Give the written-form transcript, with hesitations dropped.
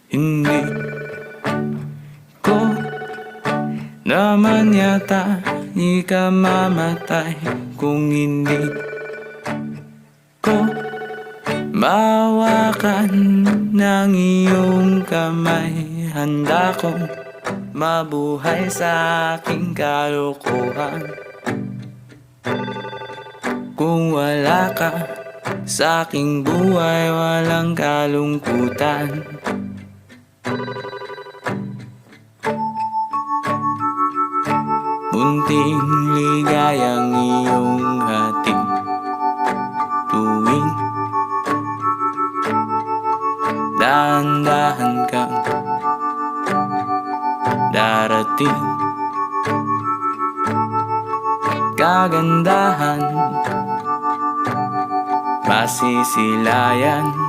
Hindi ko naman yata ikamamatay kung hindi ko mahawakan ng iyong kamay. Handa kong mabuhay sa aking kalokohan kung wala ka sa aking buhay, walang kalungkutan. Munting ligayang iyong hatid tuwing dahan-dahan kang darating. Kagandahan masisilayan